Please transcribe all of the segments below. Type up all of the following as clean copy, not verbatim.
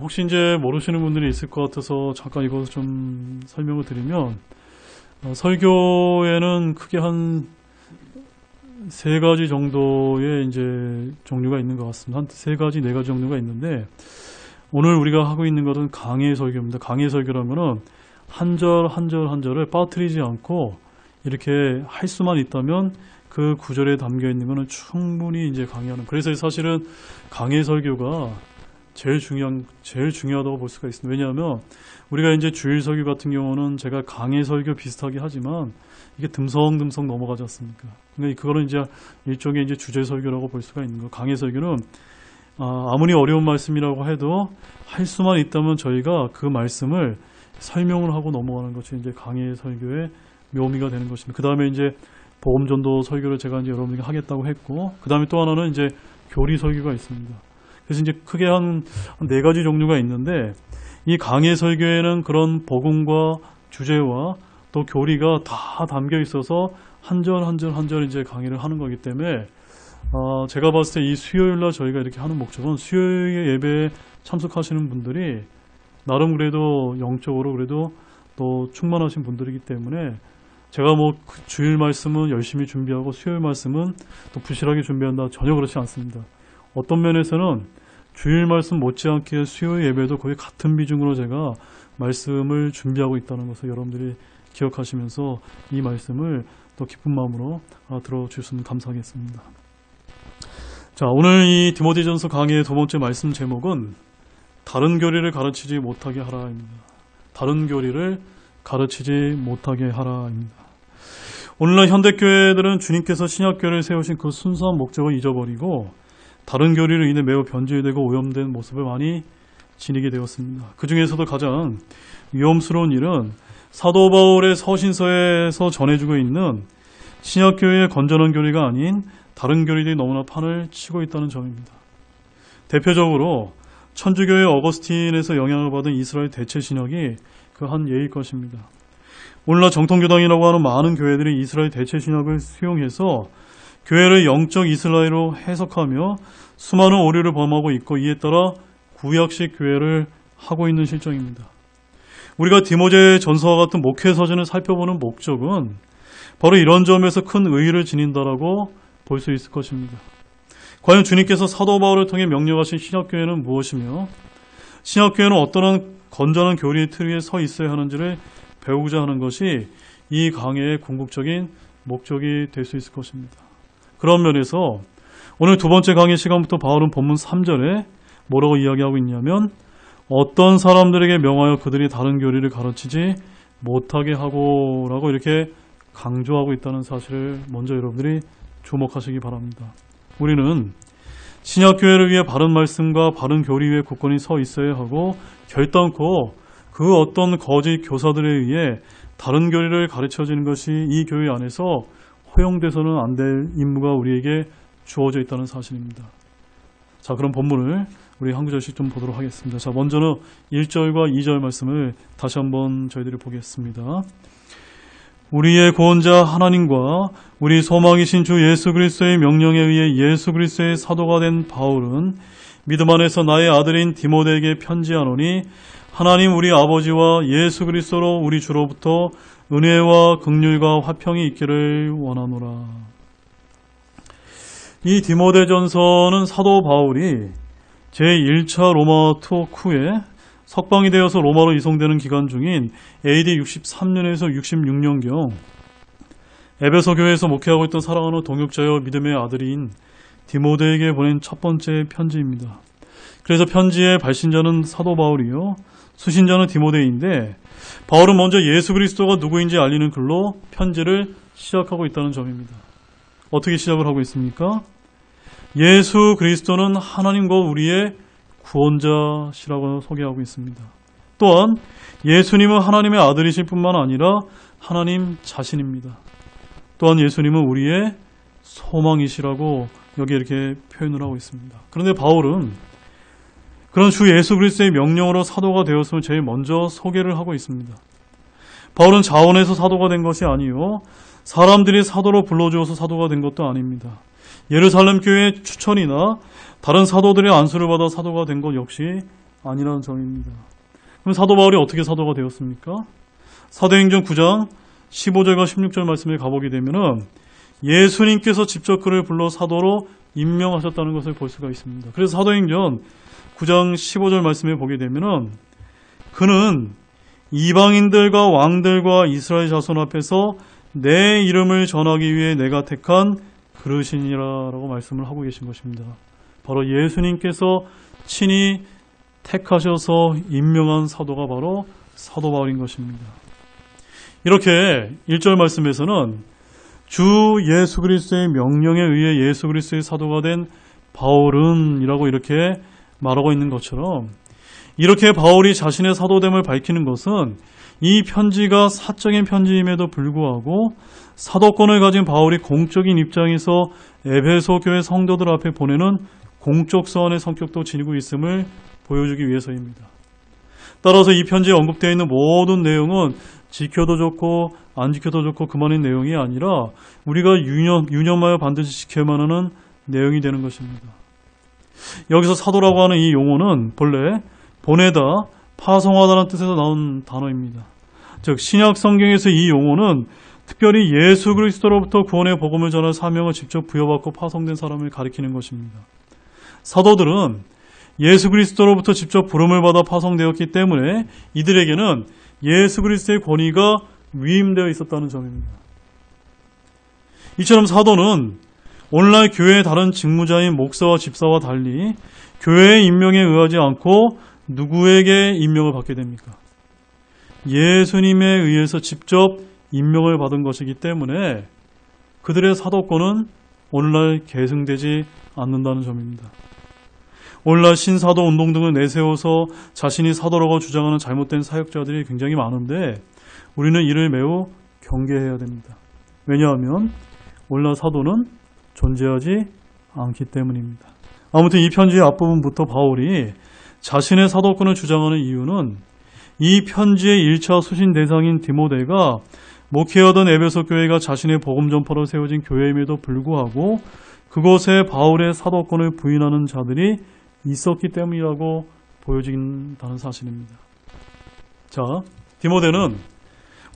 혹시 이제 모르시는 분들이 있을 것 같아서 잠깐 이것을 좀 설명을 드리면, 설교에는 크게 한 세 가지 정도의 이제 종류가 있는 것 같습니다. 한 세 가지, 네 가지 정도가 있는데, 오늘 우리가 하고 있는 것은 강해 설교입니다. 강해 설교라면은 한 절 한 절 한 절을 빠뜨리지 않고 이렇게 할 수만 있다면 그 구절에 담겨 있는 것은 충분히 이제 강의하는. 그래서 사실은 강해 설교가 제일 중요하다고 볼 수가 있습니다. 왜냐하면 우리가 이제 주일 설교 같은 경우는 제가 강해 설교 비슷하게 하지만 이게 듬성듬성 넘어가지 않습니까? 그러니까 그거는 이제 일종의 이제 주제 설교라고 볼 수가 있는 거. 강해 설교는 아무리 어려운 말씀이라고 해도 할 수만 있다면 저희가 그 말씀을 설명을 하고 넘어가는 것이 이제 강해 설교의 묘미가 되는 것입니다. 그 다음에 이제 복음전도 설교를 제가 이제 여러분에게 하겠다고 했고, 그 다음에 또 하나는 이제 교리 설교가 있습니다. 그래서 이제 크게 한 네 가지 종류가 있는데, 이 강해 설교에는 그런 복음과 주제와 또 교리가 다 담겨 있어서 한 절 한 절 한 절 이제 강의를 하는 거기 때문에, 제가 봤을 때 이 수요일날 저희가 이렇게 하는 목적은 수요일 예배에 참석하시는 분들이 나름 그래도 영적으로 그래도 또 충만하신 분들이기 때문에, 제가 뭐 주일 말씀은 열심히 준비하고 수요일 말씀은 또 부실하게 준비한다, 전혀 그렇지 않습니다. 어떤 면에서는 주일 말씀 못지않게 수요일 예배도 거의 같은 비중으로 제가 말씀을 준비하고 있다는 것을 여러분들이 기억하시면서 이 말씀을 또 기쁜 마음으로 들어주시면 감사하겠습니다. 자, 오늘 이 디모데전서 강의의 두 번째 말씀 제목은 다른 교리를 가르치지 못하게 하라입니다. 다른 교리를 가르치지 못하게 하라입니다. 오늘날 현대교회들은 주님께서 신약교회를 세우신 그 순수한 목적을 잊어버리고 다른 교리로 인해 매우 변질되고 오염된 모습을 많이 지니게 되었습니다. 그 중에서도 가장 위험스러운 일은 사도 바울의 서신서에서 전해주고 있는 신약교회의 건전한 교리가 아닌 다른 교리들이 너무나 판을 치고 있다는 점입니다. 대표적으로 천주교의 어거스틴에서 영향을 받은 이스라엘 대체 신학이 그 한 예일 것입니다. 오늘날 정통교당이라고 하는 많은 교회들이 이스라엘 대체 신학을 수용해서 교회를 영적 이스라엘로 해석하며 수많은 오류를 범하고 있고, 이에 따라 구약식 교회를 하고 있는 실정입니다. 우리가 디모데 전서와 같은 목회 서신을 살펴보는 목적은 바로 이런 점에서 큰 의의를 지닌다라고 볼 수 있을 것입니다. 과연 주님께서 사도 바울을 통해 명령하신 신약교회는 무엇이며 신약교회는 어떠한 건전한 교리의 틀 위에 서 있어야 하는지를 배우고자 하는 것이 이 강의의 궁극적인 목적이 될 수 있을 것입니다. 그런 면에서 오늘 두 번째 강의 시간부터 바울은 본문 3절에 뭐라고 이야기하고 있냐면, 어떤 사람들에게 명하여 그들이 다른 교리를 가르치지 못하게 하고 라고 이렇게 강조하고 있다는 사실을 먼저 여러분들이 주목하시기 바랍니다. 우리는 신약교회를 위해 바른 말씀과 바른 교리 위에 굳건히 서 있어야 하고, 결단코 그 어떤 거짓 교사들에 의해 다른 교리를 가르쳐지는 것이 이 교회 안에서 허용돼서는 안 될 임무가 우리에게 주어져 있다는 사실입니다. 자, 그럼 본문을 우리 한 구절씩 좀 보도록 하겠습니다. 자, 먼저는 1절과 2절 말씀을 다시 한번 저희들이 보겠습니다. 우리의 구원자 하나님과 우리 소망이신 주 예수 그리스도의 명령에 의해 예수 그리스도의 사도가 된 바울은 믿음 안에서 나의 아들인 디모데에게 편지하노니, 하나님 우리 아버지와 예수 그리스도로 우리 주로부터 은혜와 긍휼과 화평이 있기를 원하노라. 이 디모데전서는 사도 바울이 제1차 로마 투옥 후에 석방이 되어서 로마로 이송되는 기간 중인 AD 63년에서 66년경 에베소 교회에서 목회하고 있던 사랑하는 동역자여 믿음의 아들인 디모데에게 보낸 첫 번째 편지입니다. 그래서 편지의 발신자는 사도 바울이요, 수신자는 디모데인데, 바울은 먼저 예수 그리스도가 누구인지 알리는 글로 편지를 시작하고 있다는 점입니다. 어떻게 시작을 하고 있습니까? 예수 그리스도는 하나님과 우리의 구원자시라고 소개하고 있습니다. 또한 예수님은 하나님의 아들이실 뿐만 아니라 하나님 자신입니다. 또한 예수님은 우리의 소망이시라고 여기 이렇게 표현을 하고 있습니다. 그런데 바울은 그런 주 예수 그리스도의 명령으로 사도가 되었음을 제일 먼저 소개를 하고 있습니다. 바울은 자원해서 사도가 된 것이 아니요, 사람들이 사도로 불러주어서 사도가 된 것도 아닙니다. 예루살렘 교회의 추천이나 다른 사도들의 안수를 받아 사도가 된 것 역시 아니라는 점입니다. 그럼 사도 바울이 어떻게 사도가 되었습니까? 사도행전 9장 15절과 16절 말씀에 가보게 되면은 예수님께서 직접 그를 불러 사도로 임명하셨다는 것을 볼 수가 있습니다. 그래서 사도행전 9장 15절 말씀에 보게 되면은 그는 이방인들과 왕들과 이스라엘 자손 앞에서 내 이름을 전하기 위해 내가 택한 그릇이니라라고 말씀을 하고 계신 것입니다. 바로 예수님께서 친히 택하셔서 임명한 사도가 바로 사도 바울인 것입니다. 이렇게 1절 말씀에서는 주 예수 그리스도의 명령에 의해 예수 그리스도의 사도가 된 바울은 이라고 이렇게 말하고 있는 것처럼 이렇게 바울이 자신의 사도됨을 밝히는 것은 이 편지가 사적인 편지임에도 불구하고 사도권을 가진 바울이 공적인 입장에서 에베소 교회 성도들 앞에 보내는 공적 서원의 성격도 지니고 있음을 보여주기 위해서입니다. 따라서 이 편지에 언급되어 있는 모든 내용은 지켜도 좋고 안 지켜도 좋고 그만의 내용이 아니라 우리가 유념하여 반드시 지켜야만 하는 내용이 되는 것입니다. 여기서 사도라고 하는 이 용어는 본래 보내다, 파송하다는 뜻에서 나온 단어입니다. 즉 신약 성경에서 이 용어는 특별히 예수 그리스도로부터 구원의 복음을 전할 사명을 직접 부여받고 파송된 사람을 가리키는 것입니다. 사도들은 예수 그리스도로부터 직접 부름을 받아 파송되었기 때문에 이들에게는 예수 그리스도의 권위가 위임되어 있었다는 점입니다. 이처럼 사도는 오늘날 교회의 다른 직무자인 목사와 집사와 달리 교회의 임명에 의하지 않고 누구에게 임명을 받게 됩니까? 예수님에 의해서 직접 임명을 받은 것이기 때문에 그들의 사도권은 오늘날 계승되지 않는다는 점입니다. 오늘날 신사도 운동 등을 내세워서 자신이 사도라고 주장하는 잘못된 사역자들이 굉장히 많은데 우리는 이를 매우 경계해야 됩니다. 왜냐하면 오늘날 사도는 존재하지 않기 때문입니다. 아무튼 이 편지의 앞부분부터 바울이 자신의 사도권을 주장하는 이유는 이 편지의 1차 수신 대상인 디모데가 목회하던 에베소 교회가 자신의 복음 전파로 세워진 교회임에도 불구하고 그곳에 바울의 사도권을 부인하는 자들이 있었기 때문이라고 보여진다는 사실입니다. 자, 디모데는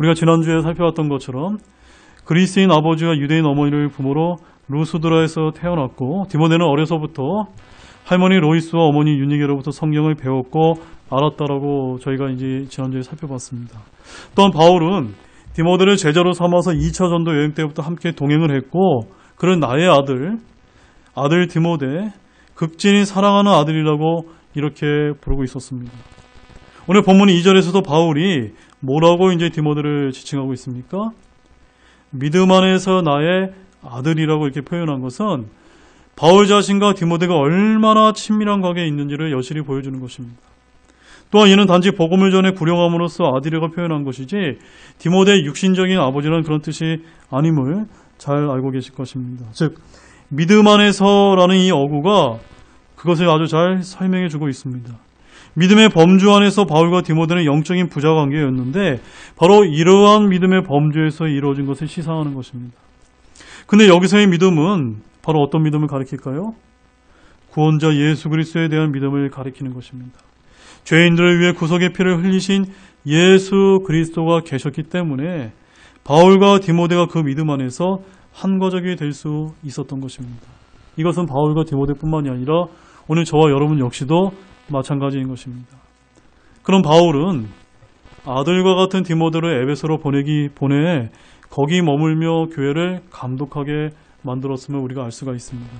우리가 지난주에 살펴봤던 것처럼 그리스인 아버지와 유대인 어머니를 부모로 루스드라에서 태어났고 디모데는 어려서부터 할머니 로이스와 어머니 유니게로부터 성경을 배웠고 알았다라고 저희가 이제 지난주에 살펴봤습니다. 또한 바울은 디모데를 제자로 삼아서 2차 전도 여행 때부터 함께 동행을 했고 그런 나의 아들 디모데, 극진히 사랑하는 아들이라고 이렇게 부르고 있었습니다. 오늘 본문 2절에서도 바울이 뭐라고 이제 디모데를 지칭하고 있습니까? 믿음 안에서 나의 아들이라고 이렇게 표현한 것은 바울 자신과 디모데가 얼마나 친밀한 관계에 있는지를 여실히 보여주는 것입니다. 또한 이는 단지 복음을 전해 구령함으로써 아들이라고 표현한 것이지 디모데의 육신적인 아버지라는 그런 뜻이 아님을 잘 알고 계실 것입니다. 즉 믿음 안에서라는 이 어구가 그것을 아주 잘 설명해 주고 있습니다. 믿음의 범주 안에서 바울과 디모데는 영적인 부자관계였는데 바로 이러한 믿음의 범주에서 이루어진 것을 시사하는 것입니다. 근데 여기서의 믿음은 바로 어떤 믿음을 가리킬까요? 구원자 예수 그리스도에 대한 믿음을 가리키는 것입니다. 죄인들을 위해 구속의 피를 흘리신 예수 그리스도가 계셨기 때문에 바울과 디모데가 그 믿음 안에서 한 가족이 될 수 있었던 것입니다. 이것은 바울과 디모데뿐만이 아니라 오늘 저와 여러분 역시도 마찬가지인 것입니다. 그럼 바울은 아들과 같은 디모데를 에베소로 보내 거기 머물며 교회를 감독하게 만들었음을 우리가 알 수가 있습니다.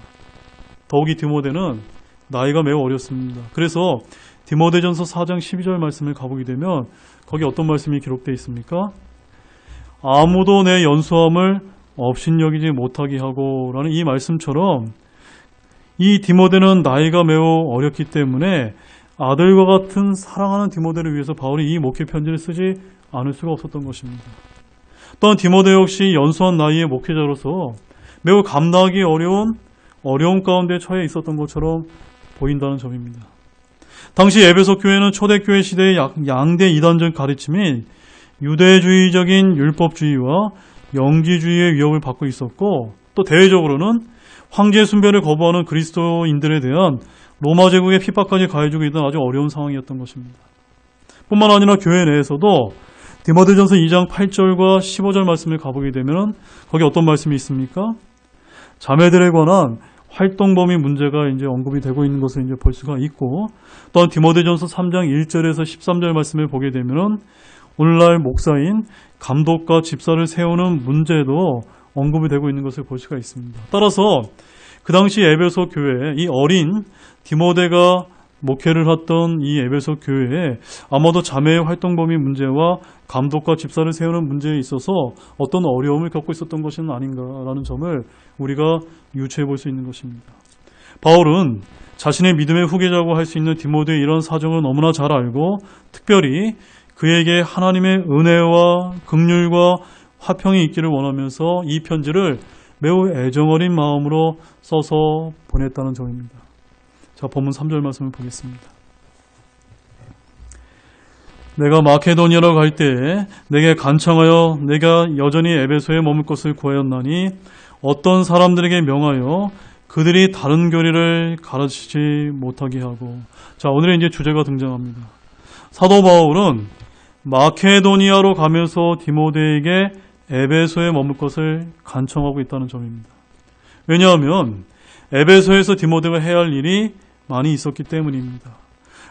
더욱이 디모데는 나이가 매우 어렸습니다. 그래서 디모데전서 4장 12절 말씀을 가보게 되면 거기 어떤 말씀이 기록되어 있습니까? 아무도 내 연수함을 업신여기지 못하게 하고 라는 이 말씀처럼 이 디모데는 나이가 매우 어렸기 때문에 아들과 같은 사랑하는 디모데를 위해서 바울이 이 목회 편지를 쓰지 않을 수가 없었던 것입니다. 또한 디모데 역시 연수한 나이의 목회자로서 매우 감당하기 어려운 가운데 처해 있었던 것처럼 보인다는 점입니다. 당시 에베소 교회는 초대교회 시대의 양대 이단적 가르침인 유대주의적인 율법주의와 영지주의의 위협을 받고 있었고 또 대외적으로는 황제 숭배를 거부하는 그리스도인들에 대한 로마 제국의 핍박까지 가해주고 있던 아주 어려운 상황이었던 것입니다. 뿐만 아니라 교회 내에서도 디모데전서 2장 8절과 15절 말씀을 가보게 되면 거기 어떤 말씀이 있습니까? 자매들에 관한 활동 범위 문제가 이제 언급이 되고 있는 것을 이제 볼 수가 있고, 또한 디모데전서 3장 1절에서 13절 말씀을 보게 되면 오늘날 목사인 감독과 집사를 세우는 문제도 언급이 되고 있는 것을 볼 수가 있습니다. 따라서 그 당시 에베소 교회, 이 어린 디모데가 목회를 했던 이 에베소 교회에 아마도 자매의 활동 범위 문제와 감독과 집사를 세우는 문제에 있어서 어떤 어려움을 겪고 있었던 것은 아닌가라는 점을 우리가 유추해 볼 수 있는 것입니다. 바울은 자신의 믿음의 후계자고 할 수 있는 디모데의 이런 사정을 너무나 잘 알고 특별히 그에게 하나님의 은혜와 긍휼과 화평이 있기를 원하면서 이 편지를 매우 애정어린 마음으로 써서 보냈다는 점입니다. 자, 본문 3절 말씀을 보겠습니다. 내가 마케도니아로 갈 때에 내게 간청하여 내가 여전히 에베소에 머물 것을 구하였나니 어떤 사람들에게 명하여 그들이 다른 교리를 가르치지 못하게 하고. 자, 오늘의 이제 주제가 등장합니다. 사도 바울은 마케도니아로 가면서 디모데에게 에베소에 머물 것을 간청하고 있다는 점입니다. 왜냐하면 에베소에서 디모데가 해야 할 일이 많이 있었기 때문입니다.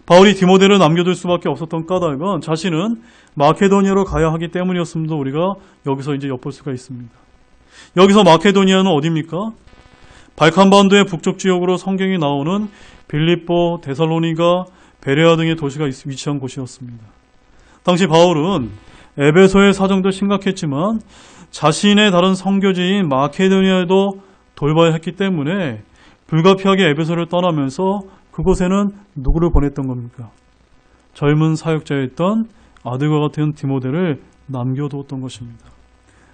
바울이 디모데를 남겨둘 수밖에 없었던 까닭은 자신은 마케도니아로 가야 하기 때문이었음도 우리가 여기서 이제 엿볼 수가 있습니다. 여기서 마케도니아는 어디입니까? 발칸반도의 북쪽 지역으로 성경이 나오는 빌립보, 데살로니가, 베레아 등의 도시가 위치한 곳이었습니다. 당시 바울은 에베소의 사정도 심각했지만 자신의 다른 선교지인 마케도니아에도 돌봐야 했기 때문에 불가피하게 에베소를 떠나면서 그곳에는 누구를 보냈던 겁니까? 젊은 사역자였던 아들과 같은 디모데를 남겨두었던 것입니다.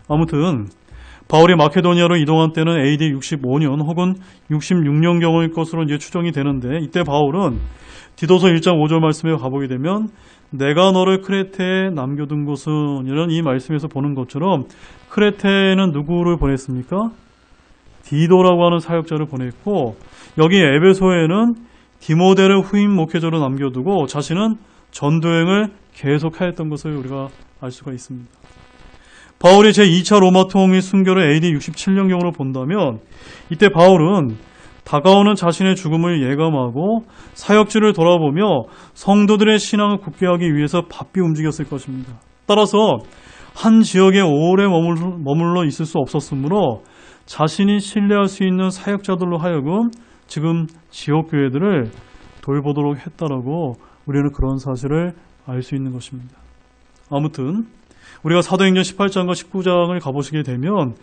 아무튼 바울이 마케도니아로 이동한 때는 AD 65년 혹은 66년경일 것으로 이제 추정이 되는데, 이때 바울은 디도서 1장 5절 말씀에 가보게 되면 내가 너를 크레테에 남겨둔 곳은, 이런 이 말씀에서 보는 것처럼 크레테에는 누구를 보냈습니까? 디도라고 하는 사역자를 보냈고, 여기 에베소에는 디모데를 후임 목회자로 남겨두고 자신은 전도행을 계속하였던 것을 우리가 알 수가 있습니다. 바울이 제2차 로마 통일 순교를 AD 67년경으로 본다면 이때 바울은 다가오는 자신의 죽음을 예감하고 사역지를 돌아보며 성도들의 신앙을 굳게 하기 위해서 바삐 움직였을 것입니다. 따라서 한 지역에 오래 머물러 있을 수 없었으므로 자신이 신뢰할 수 있는 사역자들로 하여금 지금 지역교회들을 돌보도록 했다라고 우리는 그런 사실을 알 수 있는 것입니다. 아무튼 우리가 사도행전 18장과 19장을 가보시게 되면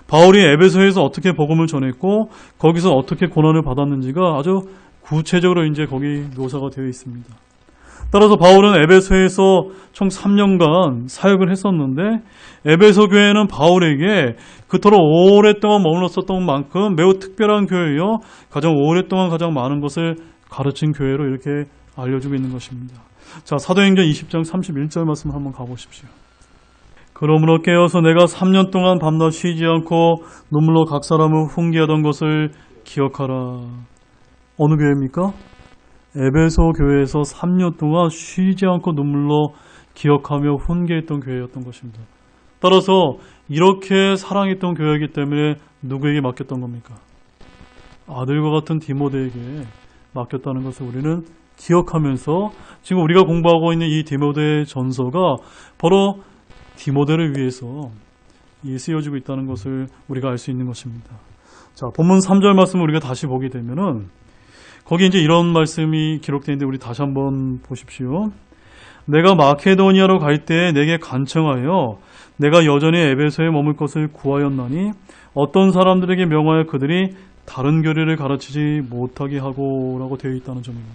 바울이 에베소에서 어떻게 복음을 전했고 거기서 어떻게 고난을 받았는지가 아주 구체적으로 이제 거기 묘사가 되어 있습니다. 따라서 바울은 에베소에서 총 3년간 사역을 했었는데 에베소 교회는 바울에게 그토록 오랫동안 머물렀었던 만큼 매우 특별한 교회요, 가장 오랫동안 가장 많은 것을 가르친 교회로 이렇게 알려주고 있는 것입니다. 자, 사도행전 20장 31절 말씀 한번 가보십시오. 그러므로 깨어서 내가 3년 동안 밤낮 쉬지 않고 눈물로 각 사람을 훈계하던 것을 기억하라. 어느 교회입니까? 에베소 교회에서 3년 동안 쉬지 않고 눈물로 기억하며 훈계했던 교회였던 것입니다. 따라서 이렇게 사랑했던 교회이기 때문에 누구에게 맡겼던 겁니까? 아들과 같은 디모데에게 맡겼다는 것을 우리는 기억하면서 지금 우리가 공부하고 있는 이 디모데 전서가 바로 디모데를 위해서 쓰여지고 있다는 것을 우리가 알 수 있는 것입니다. 자, 본문 3절 말씀을 우리가 다시 보게 되면은 거기 이제 이런 말씀이 기록되어 있는데 우리 다시 한번 보십시오. 내가 마케도니아로 갈 때 내게 간청하여 내가 여전히 에베소에 머물 것을 구하였나니 어떤 사람들에게 명하여 그들이 다른 교리를 가르치지 못하게 하고 라고 되어 있다는 점입니다.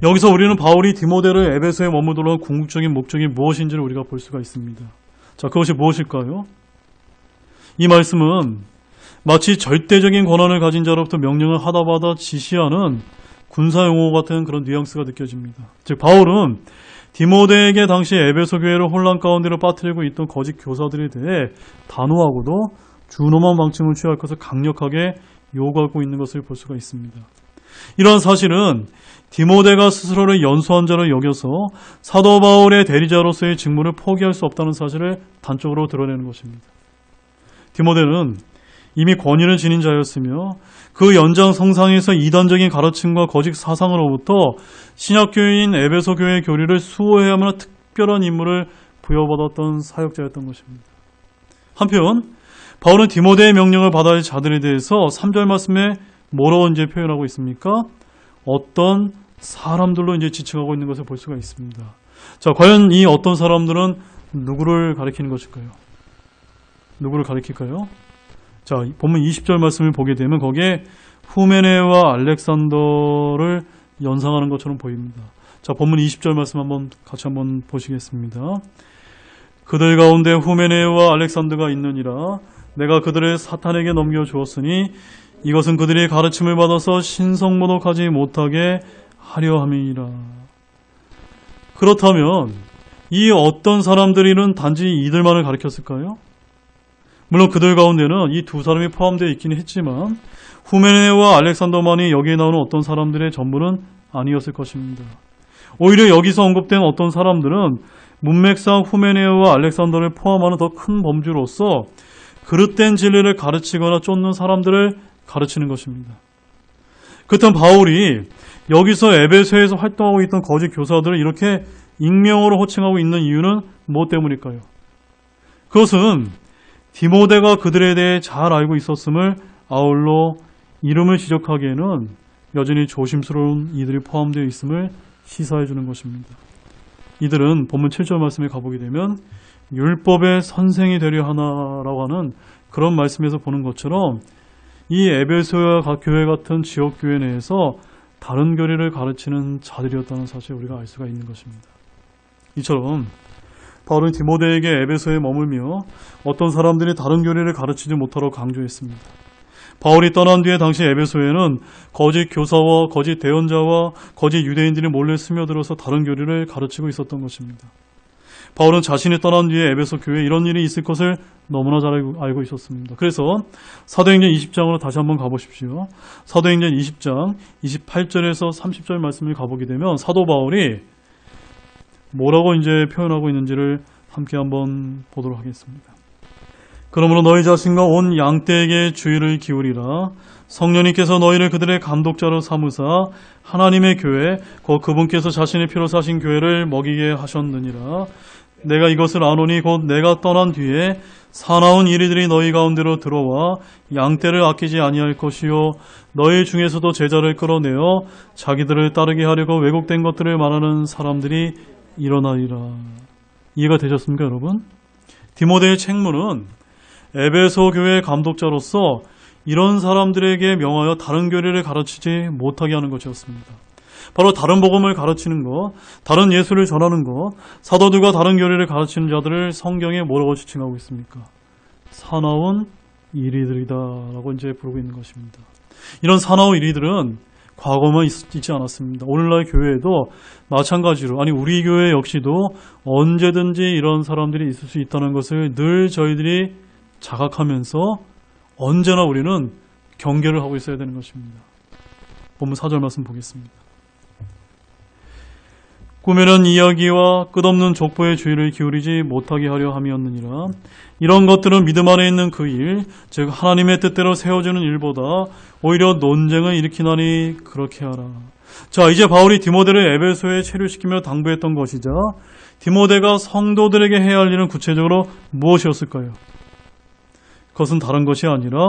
여기서 우리는 바울이 디모데를 에베소에 머무도록 한 궁극적인 목적이 무엇인지를 우리가 볼 수가 있습니다. 자, 그것이 무엇일까요? 이 말씀은 마치 절대적인 권한을 가진 자로부터 명령을 하다마다 지시하는 군사용어 같은 그런 뉘앙스가 느껴집니다. 즉 바울은 디모데에게 당시 에베소 교회를 혼란 가운데로 빠뜨리고 있던 거짓 교사들에 대해 단호하고도 준엄한 방침을 취할 것을 강력하게 요구하고 있는 것을 볼 수가 있습니다. 이런 사실은 디모데가 스스로를 연소한 자로 여겨서 사도 바울의 대리자로서의 직무를 포기할 수 없다는 사실을 단적으로 드러내는 것입니다. 디모데는 이미 권위를 지닌 자였으며 그 연장성상에서 이단적인 가르침과 거짓 사상으로부터 신약교회인 에베소 교회의 교리를 수호해야만 하는 특별한 임무를 부여받았던 사역자였던 것입니다. 한편 바울은 디모데의 명령을 받아야 할 자들에 대해서 3절 말씀에 뭐라고 이제 표현하고 있습니까? 어떤 사람들로 이제 지칭하고 있는 것을 볼 수가 있습니다. 자, 과연 이 어떤 사람들은 누구를 가리키는 것일까요? 누구를 가리킬까요? 자, 본문 20절 말씀을 보게 되면 거기에 후메네와 알렉산더를 연상하는 것처럼 보입니다. 자, 본문 20절 말씀 같이 한번 보시겠습니다. 그들 가운데 후메네와 알렉산더가 있느니라. 내가 그들을 사탄에게 넘겨주었으니 이것은 그들이 가르침을 받아서 신성모독하지 못하게 하려 함이니라. 그렇다면 이 어떤 사람들이는 단지 이들만을 가리켰을까요? 물론 그들 가운데는 이 두 사람이 포함되어 있기는 했지만 후메네와 알렉산더만이 여기에 나오는 어떤 사람들의 전부는 아니었을 것입니다. 오히려 여기서 언급된 어떤 사람들은 문맥상 후메네와 알렉산더를 포함하는 더 큰 범주로서 그릇된 진리를 가르치거나 쫓는 사람들을 가르치는 것입니다. 그렇다면 바울이 여기서 에베소에서 활동하고 있던 거짓 교사들을 이렇게 익명으로 호칭하고 있는 이유는 무엇 때문일까요? 그것은 디모데가 그들에 대해 잘 알고 있었음을 아울러 이름을 지적하기에는 여전히 조심스러운 이들이 포함되어 있음을 시사해 주는 것입니다. 이들은 본문 7절 말씀에 가보게 되면 율법의 선생이 되려 하나라고 하는 그런 말씀에서 보는 것처럼 이 에베소와 교회 같은 지역 교회 내에서 다른 교리를 가르치는 자들이었다는 사실을 우리가 알 수가 있는 것입니다. 이처럼 바울은 디모데에게 에베소에 머물며 어떤 사람들이 다른 교리를 가르치지 못하라고 강조했습니다. 바울이 떠난 뒤에 당시 에베소에는 거짓 교사와 거짓 대언자와 거짓 유대인들이 몰래 스며들어서 다른 교리를 가르치고 있었던 것입니다. 바울은 자신이 떠난 뒤에 에베소 교회에 이런 일이 있을 것을 너무나 잘 알고 있었습니다. 그래서 사도행전 20장으로 다시 한번 가보십시오. 사도행전 20장 28절에서 30절 말씀을 가보게 되면 사도 바울이 뭐라고 이제 표현하고 있는지를 함께 한번 보도록 하겠습니다. 그러므로 너희 자신과 온 양떼에게 주의를 기울이라. 성령님께서 너희를 그들의 감독자로 삼으사 하나님의 교회 곧 그분께서 자신의 피로 사신 교회를 먹이게 하셨느니라. 내가 이것을 아노니 곧 내가 떠난 뒤에 사나운 이리들이 너희 가운데로 들어와 양떼를 아끼지 아니할 것이요 너희 중에서도 제자를 끌어내어 자기들을 따르게 하려고 왜곡된 것들을 말하는 사람들이 일어나리라. 이해가 되셨습니까, 여러분? 디모데의 책무는 에베소 교회의 감독자로서 이런 사람들에게 명하여 다른 교리를 가르치지 못하게 하는 것이었습니다. 바로 다른 복음을 가르치는 것, 다른 예수를 전하는 것, 사도들과 다른 교리를 가르치는 자들을 성경에 뭐라고 지칭하고 있습니까? 사나운 이리들이다라고 이제 부르고 있는 것입니다. 이런 사나운 이리들은 과거만 있지 않았습니다. 오늘날 교회에도 마찬가지로, 우리 교회 역시도 언제든지 이런 사람들이 있을 수 있다는 것을 늘 저희들이 자각하면서 언제나 우리는 경계를 하고 있어야 되는 것입니다. 본문 4절 말씀 보겠습니다. 꾸며낸 이야기와 끝없는 족보의 주의를 기울이지 못하게 하려 함이었느니라. 이런 것들은 믿음 안에 있는 그 일, 즉 하나님의 뜻대로 세워지는 일보다 오히려 논쟁을 일으키나니 그렇게 하라. 자, 이제 바울이 디모데를 에베소에 체류시키며 당부했던 것이자 디모데가 성도들에게 해야 할 일은 구체적으로 무엇이었을까요? 그것은 다른 것이 아니라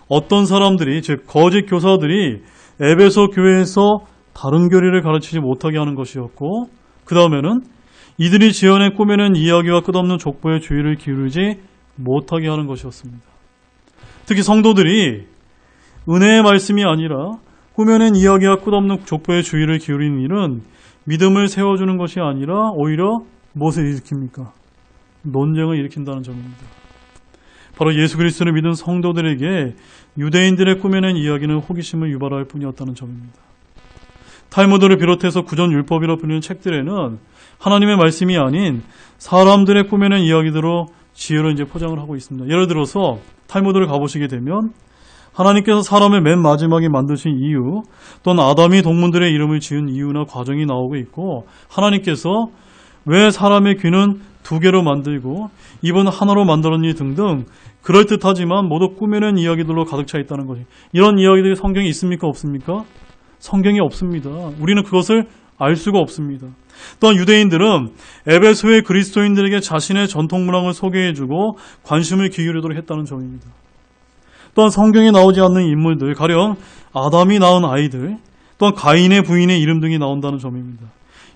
어떤 사람들이, 즉 거짓 교사들이 에베소 교회에서 다른 교리를 가르치지 못하게 하는 것이었고, 그 다음에는 이들이 지어내 꾸며낸 이야기와 끝없는 족보의 주의를 기울이지 못하게 하는 것이었습니다. 특히 성도들이 은혜의 말씀이 아니라 꾸며낸 이야기와 끝없는 족보의 주의를 기울이는 일은 믿음을 세워주는 것이 아니라 오히려 무엇을 일으킵니까? 논쟁을 일으킨다는 점입니다. 바로 예수 그리스도를 믿은 성도들에게 유대인들의 꾸며낸 이야기는 호기심을 유발할 뿐이었다는 점입니다. 탈무드를 비롯해서 구전율법이라 불리는 책들에는 하나님의 말씀이 아닌 사람들의 꾸며낸 이야기대로 지혜로 이제 포장을 하고 있습니다. 예를 들어서 탈무드를 가보시게 되면 하나님께서 사람을 맨 마지막에 만드신 이유, 또는 아담이 동물들의 이름을 지은 이유나 과정이 나오고 있고, 하나님께서 왜 사람의 귀는 두 개로 만들고 입은 하나로 만들었니 등등 그럴듯하지만 모두 꾸며낸 이야기들로 가득 차 있다는 거지. 이런 이야기들이 성경에 있습니까? 없습니까? 성경에 없습니다. 우리는 그것을 알 수가 없습니다. 또한 유대인들은 에베소의 그리스도인들에게 자신의 전통 문화를 소개해주고 관심을 기울이도록 했다는 점입니다. 또한 성경에 나오지 않는 인물들, 가령 아담이 낳은 아이들, 또한 가인의 부인의 이름 등이 나온다는 점입니다.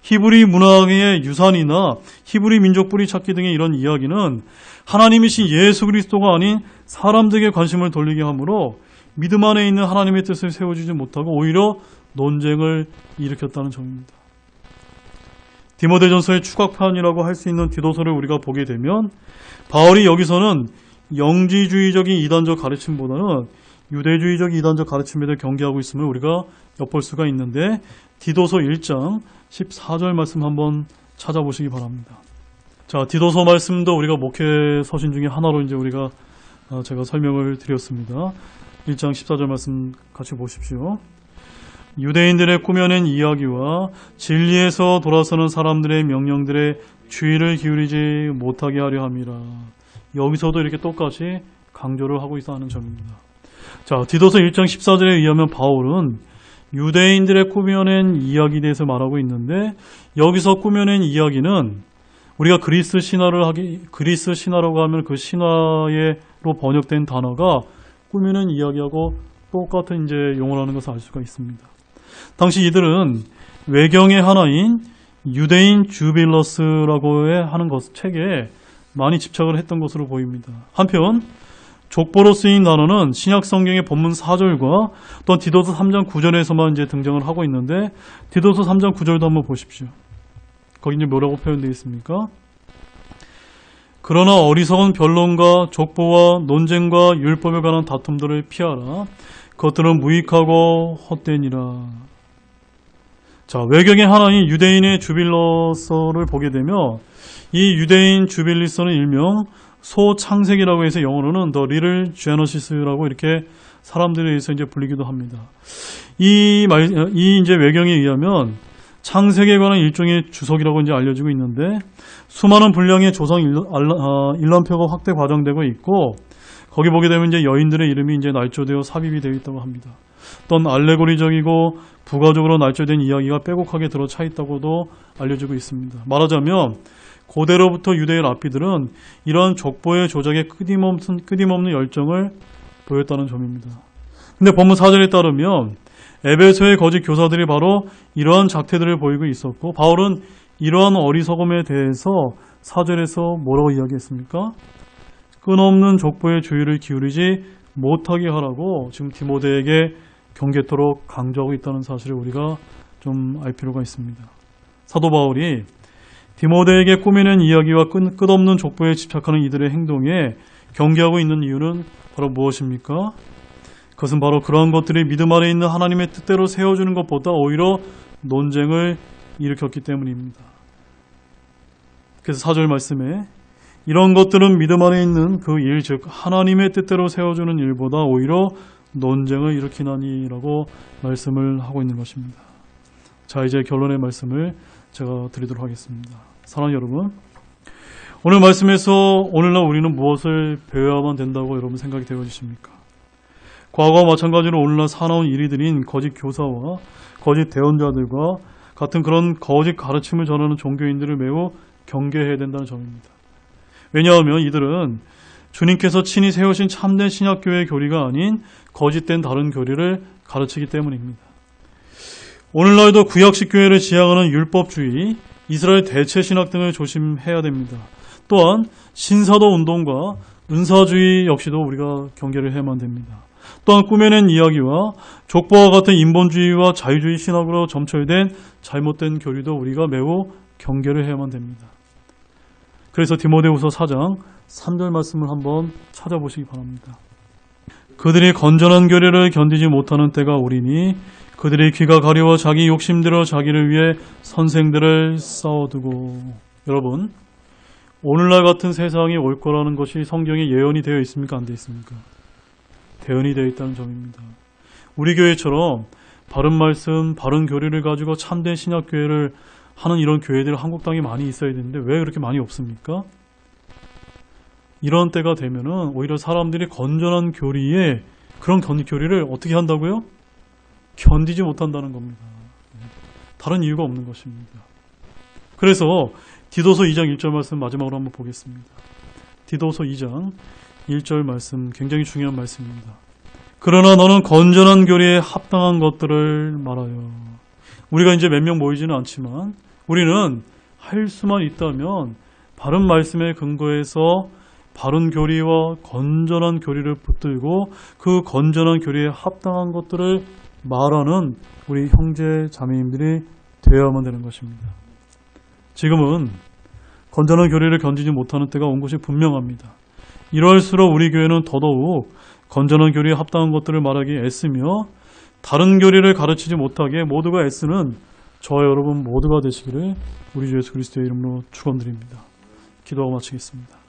히브리 문화의 유산이나 히브리 민족 뿌리 찾기 등의 이런 이야기는 하나님이신 예수 그리스도가 아닌 사람들에게 관심을 돌리게 하므로 믿음 안에 있는 하나님의 뜻을 세워주지 못하고 오히려 논쟁을 일으켰다는 점입니다. 디모데전서의 추각판이라고 할 수 있는 디도서를 우리가 보게 되면 바울이 여기서는 영지주의적인 이단적 가르침보다는 유대주의적 이단적 가르침에 대해 경계하고 있음을 우리가 엿볼 수가 있는데 디도서 1장 14절 말씀 한번 찾아보시기 바랍니다. 자, 디도서 말씀도 우리가 목회 서신 중에 하나로 이제 제가 설명을 드렸습니다. 1장 14절 말씀 같이 보십시오. 유대인들의 꾸며낸 이야기와 진리에서 돌아서는 사람들의 명령들에 주의를 기울이지 못하게 하려 함이라. 여기서도 이렇게 똑같이 강조를 하고 있어 하는 점입니다. 자, 디도서 1장 14절에 의하면 바울은 유대인들의 꾸며낸 이야기에 대해서 말하고 있는데 여기서 꾸며낸 이야기는 우리가 그리스 신화라고 하면 그 신화로 번역된 단어가 꾸며낸 이야기하고 똑같은 이제 용어라는 것을 알 수가 있습니다. 당시 이들은 외경의 하나인 유대인 주빌러스라고 하는 책에 많이 집착을 했던 것으로 보입니다. 한편 족보로 쓰인 단어는 신약 성경의 본문 4절과 또한 디도서 3장 9절에서만 이제 등장을 하고 있는데 디도서 3장 9절도 한번 보십시오. 거기 이제 뭐라고 표현되어 있습니까? 그러나 어리석은 변론과 족보와 논쟁과 율법에 관한 다툼들을 피하라. 그것들은 무익하고 헛되니라. 자, 외경의 하나인 유대인의 주빌러서를 보게 되면 이 유대인 주빌리서는 일명 소창세기라고 해서 영어로는 The Little Genesis라고 이렇게 사람들에 의해서 이제 불리기도 합니다. 이 이제 외경에 의하면 창세기에 관한 일종의 주석이라고 이제 알려지고 있는데 수많은 분량의 조상 일람표가 확대 과장되고 있고 거기 보게 되면 이제 여인들의 이름이 이제 날조되어 삽입이 되어 있다고 합니다. 또한 알레고리적이고 부가적으로 날조된 이야기가 빼곡하게 들어차 있다고도 알려지고 있습니다. 말하자면 고대로부터 유대인 랍비들은 이러한 족보의 조작에 끊임없는 열정을 보였다는 점입니다. 근데 본문 4절에 따르면 에베소의 거짓 교사들이 바로 이러한 작태들을 보이고 있었고 바울은 이러한 어리석음에 대해서 4절에서 뭐라고 이야기했습니까? 끊없는 족보의 주의를 기울이지 못하게 하라고 지금 디모데에게 경계토록 강조하고 있다는 사실을 우리가 좀 알 필요가 있습니다. 사도 바울이 디모데에게 꾸미는 이야기와 끝없는 족보에 집착하는 이들의 행동에 경계하고 있는 이유는 바로 무엇입니까? 그것은 바로 그러한 것들이 믿음 아래 있는 하나님의 뜻대로 세워주는 것보다 오히려 논쟁을 일으켰기 때문입니다. 그래서 4절 말씀에 이런 것들은 믿음 안에 있는 그 일, 즉 하나님의 뜻대로 세워주는 일보다 오히려 논쟁을 일으키나니라고 말씀을 하고 있는 것입니다. 자, 이제 결론의 말씀을 제가 드리도록 하겠습니다. 사랑하는 여러분, 오늘 말씀에서 오늘날 우리는 무엇을 배워야만 된다고 여러분 생각이 되어지십니까? 과거와 마찬가지로 오늘날 사나운 일이들인 거짓 교사와 거짓 대언자들과 같은 그런 거짓 가르침을 전하는 종교인들을 매우 경계해야 된다는 점입니다. 왜냐하면 이들은 주님께서 친히 세우신 참된 신약교회의 교리가 아닌 거짓된 다른 교리를 가르치기 때문입니다. 오늘날도 구약식 교회를 지향하는 율법주의, 이스라엘 대체 신학 등을 조심해야 됩니다. 또한 신사도 운동과 은사주의 역시도 우리가 경계를 해야만 됩니다. 또한 꾸며낸 이야기와 족보와 같은 인본주의와 자유주의 신학으로 점철된 잘못된 교리도 우리가 매우 경계를 해야만 됩니다. 그래서 디모데후서 4장 3절 말씀을 한번 찾아보시기 바랍니다. 그들이 건전한 교리를 견디지 못하는 때가 오리니 그들의 귀가 가려워 자기 욕심대로 자기를 위해 선생들을 쌓아두고. 여러분, 오늘날 같은 세상이 올 거라는 것이 성경에 예언이 되어 있습니까? 안 되어 있습니까? 대언이 되어 있다는 점입니다. 우리 교회처럼 바른 말씀, 바른 교리를 가지고 참된 신약교회를 하는 이런 교회들 한국 땅에 많이 있어야 되는데 왜 그렇게 많이 없습니까? 이런 때가 되면은 오히려 사람들이 건전한 교리에 그런 교리를 어떻게 한다고요? 견디지 못한다는 겁니다. 다른 이유가 없는 것입니다. 그래서 디도서 2장 1절 말씀 마지막으로 한번 보겠습니다. 디도서 2장 1절 말씀 굉장히 중요한 말씀입니다. 그러나 너는 건전한 교리에 합당한 것들을 말하여. 우리가 이제 몇 명 모이지는 않지만 우리는 할 수만 있다면 바른 말씀에 근거해서 바른 교리와 건전한 교리를 붙들고 그 건전한 교리에 합당한 것들을 말하는 우리 형제 자매님들이 되어야만 되는 것입니다. 지금은 건전한 교리를 견디지 못하는 때가 온 것이 분명합니다. 이럴수록 우리 교회는 더더욱 건전한 교리에 합당한 것들을 말하기에 애쓰며 다른 교리를 가르치지 못하게 모두가 애쓰는 저와 여러분 모두가 되시기를 우리 주 예수 그리스도의 이름으로 축원드립니다. 기도하고 마치겠습니다.